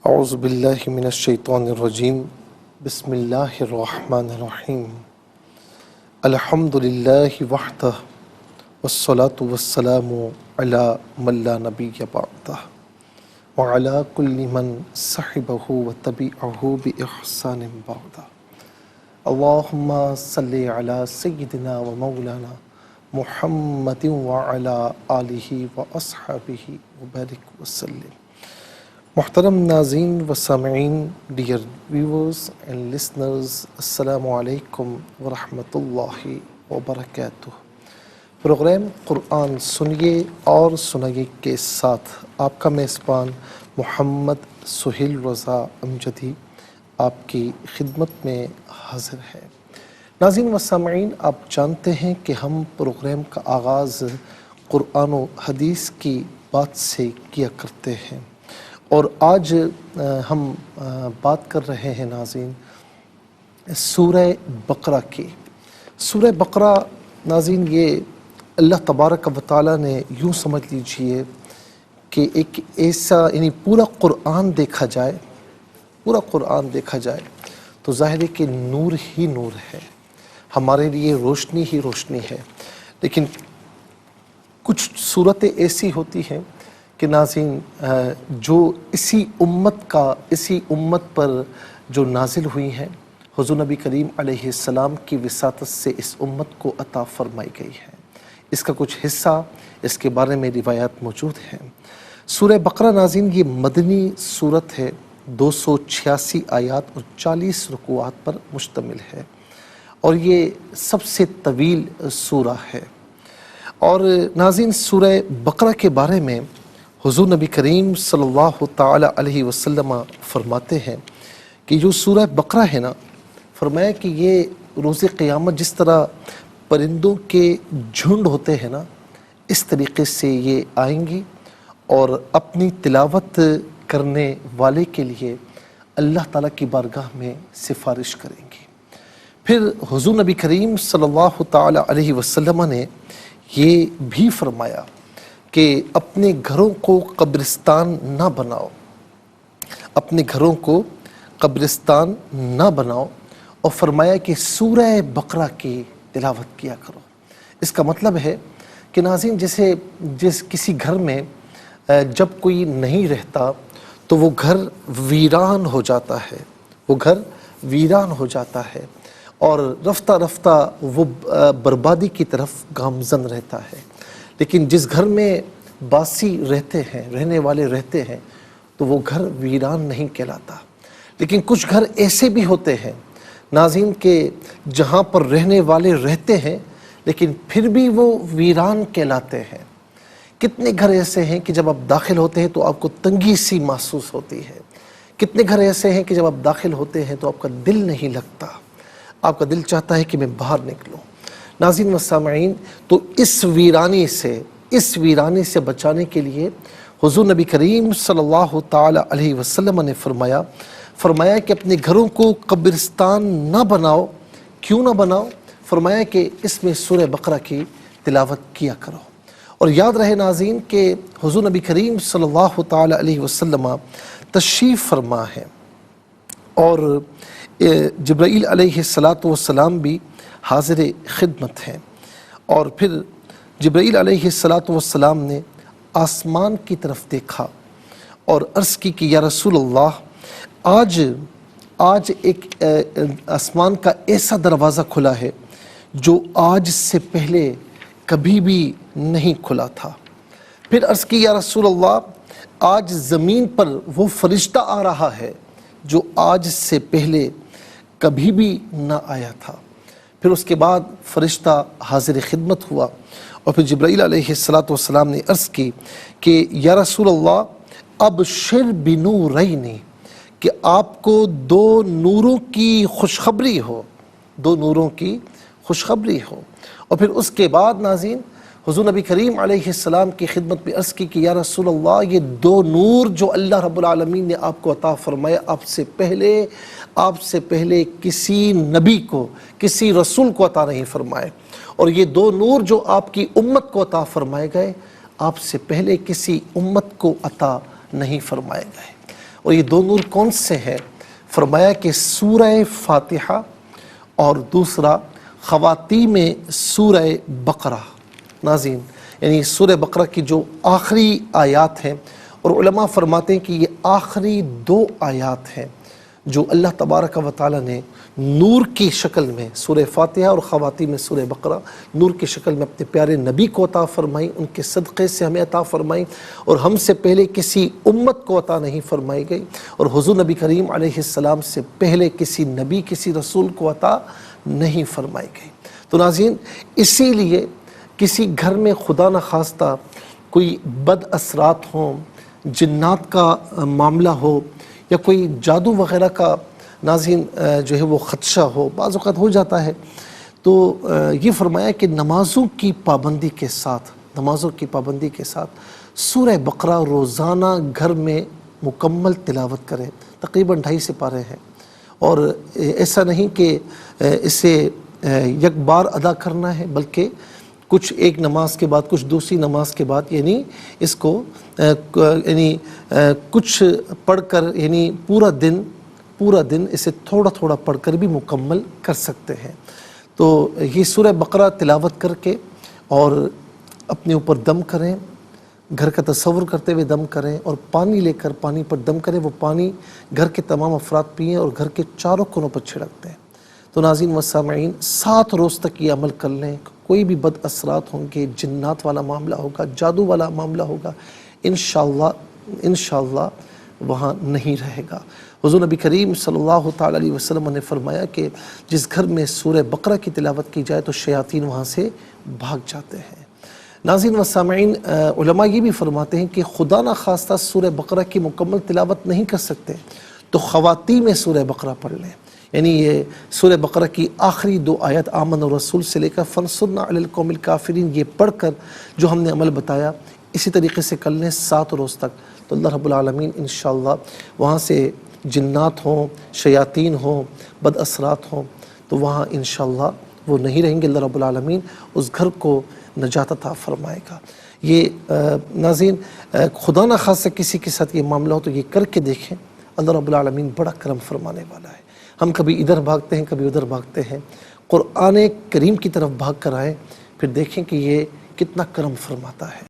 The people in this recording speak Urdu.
اعوذ باللہ من الشیطان الرجیم بسم اللہ الرحمن الرحیم الحمد للہ وحدہ والصلاة والسلام علی من لا نبی بعدہ وعلی کل من صحبہ وتبعہ بإحسان بعدہ اللہم صلی علی سیدنا و مولانا محمد وعلی آلہ واصحابہ وبارک وسلم۔ محترم ناظرین و سامعین، ڈیئر ویورز اینڈ لسنرز، السلام علیکم ورحمۃ اللہ وبرکاتہ۔ پروگرام قرآن سنیے اور سنائیے کے ساتھ آپ کا میزبان محمد سہیل رضا امجدی آپ کی خدمت میں حاضر ہے۔ ناظرین و سامعین، آپ جانتے ہیں کہ ہم پروگرام کا آغاز قرآن و حدیث کی بات سے کیا کرتے ہیں، اور آج ہم بات کر رہے ہیں ناظرین سورہ بقرہ کی۔ سورہ بقرہ ناظرین یہ اللہ تبارک و تعالیٰ نے یوں سمجھ لیجئے کہ ایک ایسا پورا قرآن دیکھا جائے تو ظاہر ہے کہ نور ہی نور ہے، ہمارے لیے روشنی ہی روشنی ہے۔ لیکن کچھ صورتیں ایسی ہوتی ہیں کہ ناظرین جو اسی امت پر جو نازل ہوئی ہیں، حضور نبی کریم علیہ السلام کی وساطت سے اس امت کو عطا فرمائی گئی ہے۔ اس کا کچھ حصہ اس کے بارے میں روایات موجود ہیں۔ سورہ بقرہ ناظرین یہ مدنی سورت ہے، 286 آیات اور 40 رکوعات پر مشتمل ہے، اور یہ سب سے طویل سورہ ہے۔ اور ناظرین سورہ بقرہ کے بارے میں حضور نبی کریم صلی اللہ تعالی علیہ وسلم فرماتے ہیں کہ جو سورہ بقرہ ہے نا، فرمایا کہ یہ روز قیامت جس طرح پرندوں کے جھنڈ ہوتے ہیں نا، اس طریقے سے یہ آئیں گی اور اپنی تلاوت کرنے والے کے لیے اللہ تعالیٰ کی بارگاہ میں سفارش کریں گی۔ پھر حضور نبی کریم صلی اللہ تعالی علیہ وسلم نے یہ بھی فرمایا کہ اپنے گھروں کو قبرستان نہ بناؤ، اپنے گھروں کو قبرستان نہ بناؤ، اور فرمایا کہ سورہ بقرہ کی تلاوت کیا کرو۔ اس کا مطلب ہے کہ ناظرین جس کسی گھر میں جب کوئی نہیں رہتا تو وہ گھر ویران ہو جاتا ہے، اور رفتہ رفتہ وہ بربادی کی طرف گامزن رہتا ہے۔ لیکن جس گھر میں باسی رہنے والے رہتے ہیں تو وہ گھر ویران نہیں کہلاتا۔ لیکن کچھ گھر ایسے بھی ہوتے ہیں ناظرین کہ جہاں پر رہنے والے رہتے ہیں لیکن پھر بھی وہ ویران کہلاتے ہیں۔ کتنے گھر ایسے ہیں کہ جب آپ داخل ہوتے ہیں تو آپ کو تنگی سی محسوس ہوتی ہے، کتنے گھر ایسے ہیں کہ جب آپ داخل ہوتے ہیں تو آپ کا دل نہیں لگتا، آپ کا دل چاہتا ہے کہ میں باہر نکلوں۔ ناظرین و سامعین، تو اس ویرانی سے بچانے کے لیے حضور نبی کریم صلی اللہ تعالی علیہ وسلم نے فرمایا کہ اپنے گھروں کو قبرستان نہ بناؤ۔ کیوں نہ بناؤ؟ فرمایا کہ اس میں سورہ بقرہ کی تلاوت کیا کرو۔ اور یاد رہے ناظرین کہ حضور نبی کریم صلی اللہ تعالی علیہ وسلم تشریف فرما ہے، اور جبرائیل علیہ السلام بھی حاضر خدمت ہیں۔ اور پھر جبرائیل علیہ السلام نے آسمان کی طرف دیکھا اور عرض کی کہ یا رسول اللہ، آج ایک آسمان کا ایسا دروازہ کھلا ہے جو آج سے پہلے کبھی بھی نہیں کھلا تھا۔ پھر عرض کی یا رسول اللہ، آج زمین پر وہ فرشتہ آ رہا ہے جو آج سے پہلے کبھی بھی نہ آیا تھا۔ پھر اس کے بعد فرشتہ حاضر خدمت ہوا، اور پھر جبرائیل علیہ السلام نے عرض کی کہ یا رسول اللہ، ابشر بنورین، کہ آپ کو دو نوروں کی خوشخبری ہو۔ اور پھر اس کے بعد ناظرین حضور نبی کریم علیہ السلام کی خدمت میں عرض کی کہ یا رسول اللہ، یہ دو نور جو اللہ رب العالمین نے آپ کو عطا فرمایا، آپ سے پہلے کسی نبی کو، کسی رسول کو عطا نہیں فرمائے، اور یہ دو نور جو آپ کی امت کو عطا فرمائے گئے، آپ سے پہلے کسی امت کو عطا نہیں فرمائے گئے۔ اور یہ دو نور کون سے ہیں؟ فرمایا کہ سورہ فاتحہ اور دوسرا خواتیم سورہ بقرہ۔ ناظرین، یعنی سورہ بقرہ کی جو آخری آیات ہیں، اور علماء فرماتے ہیں کہ یہ آخری 2 آیات ہیں جو اللہ تبارک و تعالیٰ نے نور کی شکل میں، سورہ فاتحہ اور خواتیم سورہ بقرہ، نور کی شکل میں اپنے پیارے نبی کو عطا فرمائی، ان کے صدقے سے ہمیں عطا فرمائی، اور ہم سے پہلے کسی امت کو عطا نہیں فرمائی گئی، اور حضور نبی کریم علیہ السلام سے پہلے کسی نبی، کسی رسول کو عطا نہیں فرمائی گئی۔ تو ناظرین، اسی لیے کسی گھر میں خدا نخواستہ کوئی بد اثرات ہوں، جنات کا معاملہ ہو، یا کوئی جادو وغیرہ کا ناظرین جو ہے وہ خدشہ ہو، بعض اوقات ہو جاتا ہے، تو یہ فرمایا کہ نمازوں کی پابندی کے ساتھ سورہ بقرہ روزانہ گھر میں مکمل تلاوت کریں۔ تقریباً 2.5 سپارے ہیں، اور ایسا نہیں کہ اسے یک بار ادا کرنا ہے، بلکہ کچھ ایک نماز کے بعد، کچھ دوسری نماز کے بعد، یعنی اس کو کچھ پڑھ کر، یعنی پورا دن اسے تھوڑا تھوڑا پڑھ کر بھی مکمل کر سکتے ہیں۔ تو یہ سورہ بقرہ تلاوت کر کے اور اپنے اوپر دم کریں، گھر کا تصور کرتے ہوئے دم کریں، اور پانی لے کر پانی پر دم کریں، وہ پانی گھر کے تمام افراد پئیں اور گھر کے چاروں کونوں پر چھڑک دیں۔ تو ناظرین و سامعین، 7 روز تک یہ عمل کر لیں، کوئی بھی بد اثرات ہوں گے، جنات والا معاملہ ہوگا، جادو والا معاملہ ہوگا، انشاءاللہ وہاں نہیں رہے گا۔ حضور نبی کریم صلی اللہ تعالی علیہ وسلم نے فرمایا کہ جس گھر میں سورہ بقرہ کی تلاوت کی جائے تو شیاطین وہاں سے بھاگ جاتے ہیں۔ ناظرین و سامعین، علماء یہ بھی فرماتے ہیں کہ خدا نخواستہ سورہ بقرہ کی مکمل تلاوت نہیں کر سکتے تو خواتین سورہ بقرہ پڑھ لیں، یعنی یہ سورہ بقرہ کی آخری 2 آیت آمن الرسول سے لے کر فانصرنا علی القوم الکافرین، یہ پڑھ کر جو ہم نے عمل بتایا اسی طریقے سے کر لیں 7 روز تک، تو اللہ رب العالمین انشاءاللہ وہاں سے جنات ہوں، شیاطین ہوں، بد اثرات ہوں، تو وہاں انشاءاللہ وہ نہیں رہیں گے، اللہ رب العالمین اس گھر کو نجات عطا فرمائے گا۔ یہ ناظرین، خدا نخواستہ کسی کے ساتھ یہ معاملہ ہو تو یہ کر کے دیکھیں، اللہ رب العالمین بڑا کرم فرمانے والا ہے۔ ہم کبھی ادھر بھاگتے ہیں، کبھی ادھر بھاگتے ہیں، قرآن کریم کی طرف بھاگ کر آئیں، پھر دیکھیں کہ یہ کتنا کرم فرماتا ہے۔